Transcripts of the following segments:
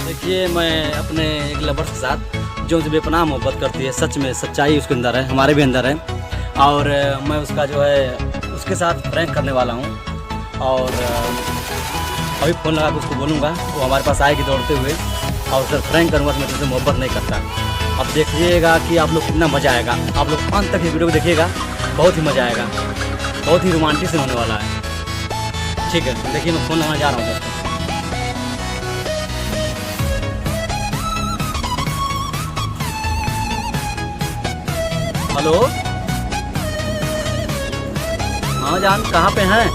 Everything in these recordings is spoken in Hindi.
देखिए, मैं अपने एक लवर के साथ जो मुझे बेपनाह मोहब्बत करती है, सच में सच्चाई उसके अंदर है, हमारे भी अंदर है। और मैं उसका जो है उसके साथ प्रैंक करने वाला हूँ। और अभी फ़ोन लगा के उसको बोलूँगा, वो हमारे पास आएगी दौड़ते हुए और सर प्रैंक करूँगा कि मैं तुमसे मोहब्बत नहीं करता। अब देखिएगा कि आप लोग कितना मज़ा आएगा। आप लोग अंत तक ये वीडियो को देखिएगा, बहुत ही मज़ा आएगा, बहुत ही रोमांटिक से होने वाला है। ठीक है, देखिए मैं फ़ोन लगाने जा रहा हूँ दोस्तों। हेलो, हाँ जान, कहाँ पे हैं?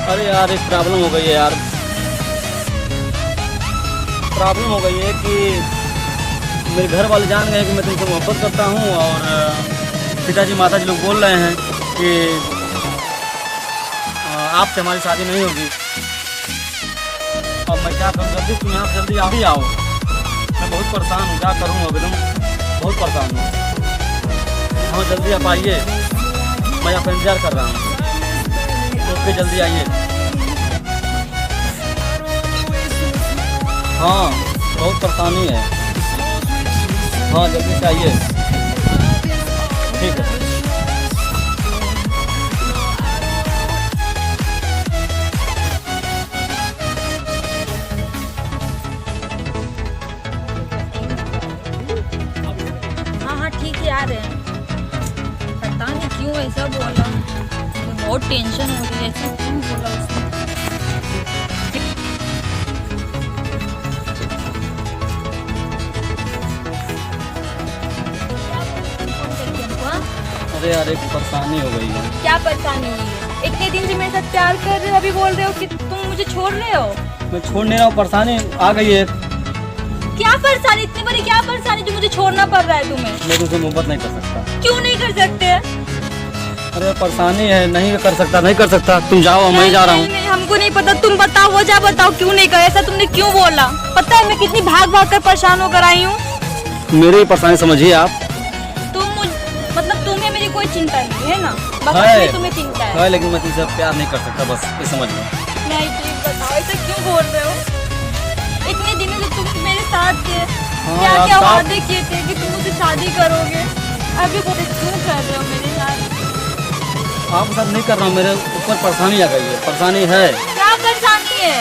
अरे यार, एक प्रॉब्लम हो गई है यार। प्रॉब्लम हो गई है कि मेरे घर वाले जान गए कि मैं तुमसे मोहब्बत करता हूँ और पिताजी माताजी लोग बोल रहे हैं कि आपसे हमारी शादी नहीं होगी। अब मैं क्या करूँ? जल्दी तुम यहाँ जल्दी आ ही आओ। मैं बहुत परेशान हूँ, क्या करूँ? अभी तुम बहुत परेशान हूँ। हाँ जल्दी आप आइए, मैं आपका इंतजार कर रहा हूँ। ओके, जल्दी आइए। हाँ बहुत परेशानी है। हाँ जल्दी से आइए। ठीक है। हाँ ठीक है, आ रहे हैं। पता नहीं क्यों ऐसा बोला, बहुत टेंशन हो रही है। ऐसा क्यों बोला उसने? अरे यार, एक परेशानी हो गई है। क्या परेशानी हुई है? इतने दिन से मेरे साथ प्यार कर रहे हो, अभी बोल रहे हो कि तुम मुझे छोड़ रहे हो। मैं छोड़ नहीं रहा हूँ, परेशानी आ गई है। क्या परेशानी? इतनी बड़ी क्या परेशानी जो मुझे छोड़ना पड़ रहा है तुम्हें? मैं तुमसे मोहब्बत नहीं कर सकता। क्यों नहीं कर सकते? अरे परेशानी है, नहीं कर सकता, नहीं कर सकता। तुम जाओ, मैं जा रहा हूँ। नहीं, हमको नहीं पता, तुम बताओ, वो जा बताओ, क्यों नहीं कर? ऐसा तुमने क्यों बोला? पता है मैं कितनी भाग भाग कर परेशान होकर आई हूँ। मेरी परेशानी समझिए आप। मतलब तुम्हें मेरी कोई चिंता नहीं है ना? बस है, अपनी तुम्हें चिंता है। लेकिन मैं तुमसे प्यार नहीं कर सकता, बस ये समझ लो। नहीं प्लीज बताओ, ऐसा क्यों बोल रहे हो? इतने दिनों से तुम मेरे साथ थे, क्या यार, क्या वादे किए थे कि तुम मुझसे शादी करोगे। अभी वो क्यों कर रहे हो मेरे साथ? आपके साथ नहीं कर रहा हूँ, मेरे ऊपर परेशानी आ गई है। परेशानी है। क्या परेशानी है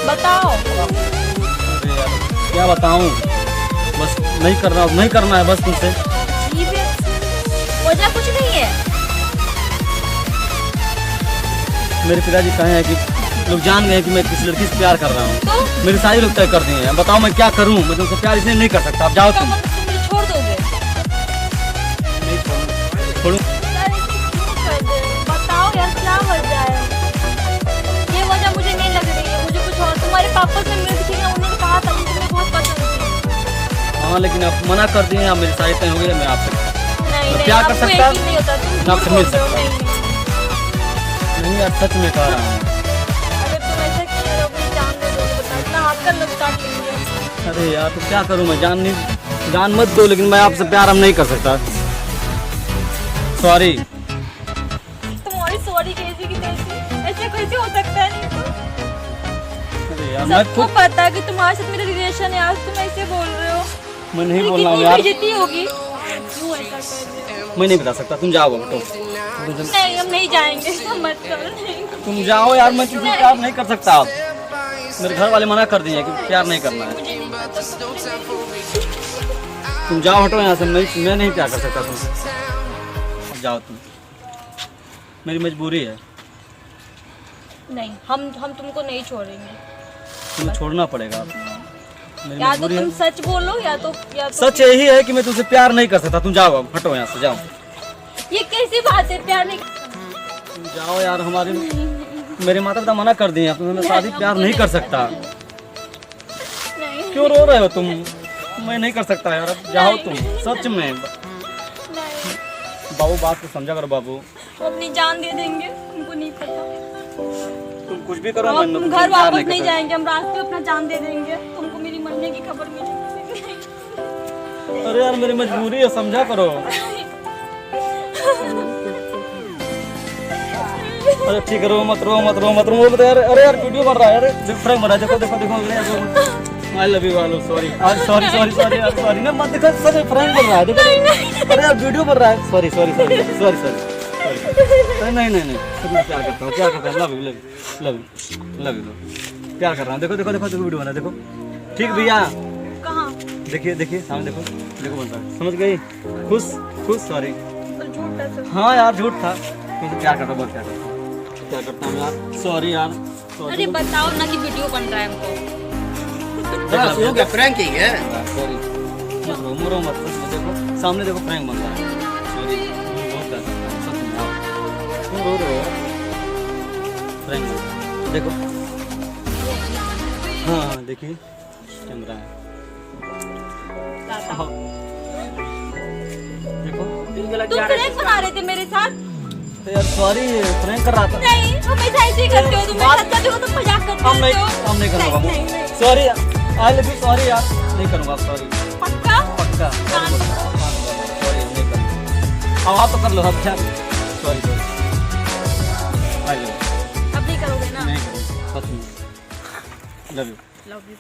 बताओ। अरे यार क्या बताऊँ, बस नहीं कर रहा हूँ, नहीं करना है बस तुमसे। वजह कुछ नहीं है। मेरे पिताजी कहे हैं कि लोग जान गए हैं कि मैं किसी लड़की से प्यार कर रहा हूँ। तो मेरे सारे लोग तय कर दिए हैं। बताओ मैं क्या करूँ? मैं तुमसे प्यार इसलिए नहीं कर सकता। आप जाओ तुम। तुम मुझे छोड़ दोगे? नहीं छोड़ूं। यार ऐसे क्यों कर रहे हो? बताओ यार, क्या वजह है? ये वजह मुझे नहीं लग रही है, मुझे कुछ और। तुम्हारे पापा से मिलती थी ना, उन्होंने कहा था मुझे तुम्हें बहुत पसंद थी। हाँ लेकिन आप मना कर दिए। आप मेरी शादी तय हो गई है, मैं आपसे नहीं क्या कर आपको सकता? यकीन नहीं होता, तुम मैं आपसे झूठ मिल बोल रहे हो। सकता। नहीं नहीं यार, सच में कह रहा हूँ। अगर तुम ऐसा किए रहोगे, जान दे दोगे, बता इतना हाथ का लग काट लेंगे। अरे यार तो क्या करूँ मैं? जान मत दो, लेकिन मैं आपसे प्यार हम नहीं कर सकता। सॉरी। तुम्हारी सॉरी कैसी की तैसी? ऐसे कैसे हो सकता है? नहीं तो अरे यार मैं सबको खुद पता है कि तुम्हारे साथ मेरा रिलेशन है, आज तुम ऐसे बोल रहे हो। मैं नहीं बोल कितनी रहा हूँ यार। बेइज्जती होगी। क्यों ऐसा कर रहे हो? मैं नहीं बता सकता। तुम जाओ बेटो। नहीं हम नहीं जाएंगे, ऐसा मत करो। नहीं तुम जाओ यार, मैं किसी से प्यार नहीं कर सकता। आप मेरे घर वाले मना कर दिए कि प्यार नहीं करना है। मुझे नहीं पता, तुम जाओ, हटो यहाँ से। मैं नहीं प्यार कर सकता तुमसे। अब जाओ तुम, मेरी मजबूरी है। नहीं हम तुमको नहीं छोड़ेंगे। तुम्हें छोड़ना पड़ेगा। मेरी या तो मजबूरी है। तुम सच बोलो या तो सच यही है कि मैं तुमसे प्यार नहीं कर सकता। तुम जाओ, अब हटो यहाँ से, जाओ। ये कैसी बात है? प्यार नहीं? तुम जाओ यार, मेरे माता पिता मना कर दिए हैं। तुम्हें मैं शादी प्यार नहीं कर सकता। नहीं क्यों रो रहे हो तुम? मैं नहीं कर सकता यार। अब जाओ तुम, सच में। नहीं, बाबू बात को समझा करो बाबू। हम अपनी जान दे देंगे, तुमको नहीं पता। तुम कुछ भी करो, हम मैं घर वापस नहीं जाएंगे, हम रास्ते अपना जान दे देंगे। तुमको मेरी मरने की खबर मिलेगी। अरे यार मेरी मजबूरी है, समझा करो। अरे ठीक है, रो मत रो मत रो मत रो मत यार। अरे यार वीडियो बन रहा है, अरे देखो फ्रेंक बना है, देखो देखो देखो। आई लव यू वालो, सॉरी सॉरी सॉरी सॉरी यार, सॉरी ना मत देखो, सर फ्रेंक बन रहा है देखो। अरे यार वीडियो बन रहा है, sorry sorry sorry sorry sorry. नहीं नहीं नहीं, मैं प्यार करता हूँ, प्यार करता हूँ, love you love you love you love you, प्यार कर रहा हूँ। देखो देखो देखो देखो वीडियो बना, देखो ठीक भैया। कहाँ? देखिए देखिए सामने देखो, देखो बन रहा है, समझ गई? खुश खुश, सॉरी। तो झूठ है सब। हाँ यार झूठ था, तुमसे प्यार करता हूँ, बहुत प्यार करता हूँ यार, सॉरी यार अरे सॉरी। बताओ ना कि वीडियो बन रहा है हमको। बस हो गया, प्रैंकिंग है। सॉरी मत रो, मरो मत, देखो सामने देखो प्रैंक बन रहा है, सॉरी बहुत प्यार करता हूँ, सच में आओ। तुम रो रहे हो, प्रैंक बन रहा है देखो। हाँ देखिए कैमरा है, आओ। देखो तुम फ्रेंक बना रहे थे मेरे साथ? तो यार सॉरी, प्रैंक कर रहा था। नहीं, हमेशा ऐसे ही करते हो तुम, मेरे साथ जब देखो तुम मजाक करते हम नहीं, हो। हम नहीं करूँगा, नहीं, नहीं। Sorry I love you, sorry यार नहीं करूँगा, सॉरी पक्का? पक्का, सॉरी नहीं करूँगा। अब आप तो कर लो, अब क्या, sorry sorry I love you, अब नहीं करोगे ना? नहीं करूँगा, सच में लव यू। Love you.